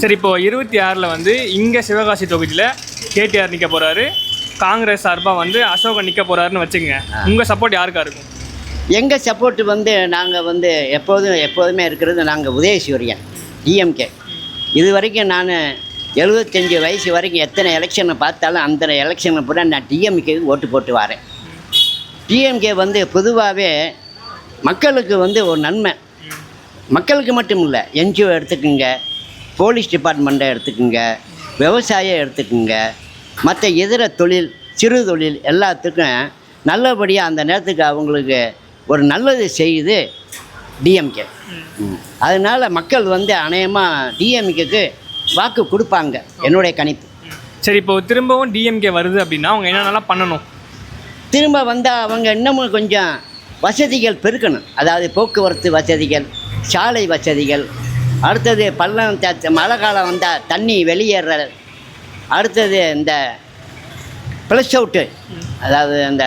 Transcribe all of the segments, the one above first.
சரி, இப்போது 26 வந்து இங்கே சிவகாசி தொகுதியில் கேடிஆர் நிற்க போகிறாரு, காங்கிரஸ் சார்பாக வந்து அசோகன் நிற்க போகிறாருன்னு வச்சுக்கோங்க. உங்கள் சப்போர்ட் யாருக்கா இருக்கும்? எங்கள் சப்போர்ட்டு வந்து நாங்கள் வந்து எப்போதுமே இருக்கிறது நாங்கள் உதயசூரியன் டிஎம்கே. இது வரைக்கும் நான் 75 வயசு வரைக்கும் எத்தனை எலெக்ஷனை பார்த்தாலும் அந்த எலெக்ஷனை பூரா நான் டிஎம்கேக்கு ஓட்டு போட்டு வரேன். டிஎம்கே வந்து பொதுவாகவே மக்களுக்கு வந்து ஒரு நன்மை, மக்களுக்கு மட்டும் இல்லை, என்ஜிஓ எடுத்துக்குங்க, போலீஸ் டிபார்ட்மெண்ட்டை எடுத்துக்குங்க, விவசாயம் எடுத்துக்குங்க, மற்ற இதர தொழில், சிறு தொழில் எல்லாத்துக்கும் நல்லபடியாக அந்த நேரத்துக்கு அவங்களுக்கு ஒரு நல்லது செய்யுது டிஎம்கே. அதனால் மக்கள் வந்து அநேகமாக டிஎம்கேக்கு வாக்கு கொடுப்பாங்க, என்னுடைய கணிப்பு. சரி, இப்போது திரும்பவும் டிஎம்கே வருது அப்படின்னா அவங்க என்னென்னலாம் பண்ணணும்? திரும்ப வந்தால் அவங்க இன்னமும் கொஞ்சம் வசதிகள் பெருக்கணும். அதாவது போக்குவரத்து வசதிகள், சாலை வசதிகள், அடுத்தது பள்ளம் மழை காலம் வந்தால் தண்ணி வெளியேற, அடுத்தது இந்த ப்ளஸ் அவுட்டு, அதாவது இந்த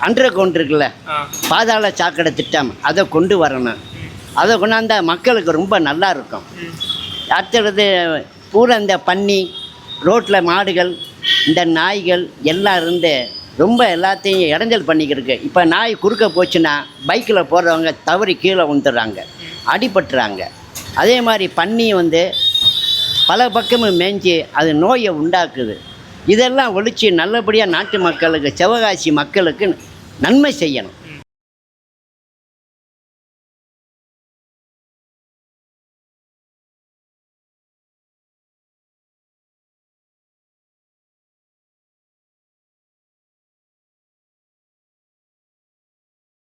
அண்டர் கிரவுண்ட் இருக்குல்ல, பாதாள சாக்கடை திட்டம், அதை கொண்டு வரணும். அதை கொண்டாந்தா மக்களுக்கு ரொம்ப நல்லா இருக்கும். அடுத்தது பூரா இந்த பன்னி, ரோட்டில் மாடுகள், இந்த நாய்கள் எல்லாம் இருந்து ரொம்ப எல்லாத்தையும் இடைஞ்சல் பண்ணிக்கிருக்கு. இப்போ நாய் குறுக்க போச்சுன்னா பைக்கில் போகிறவங்க தவறி கீழே விழுந்துடுறாங்க, அடிபட்டுறாங்க. அதே மாதிரி பன்னி வந்து பல பக்கமும் மேய்ஞ்சி அது நோயை உண்டாக்குது. இதெல்லாம் ஒழித்து நல்லபடியாக நாட்டு மக்களுக்கு, சிவகாசி மக்களுக்கு நன்மை செய்யணும்.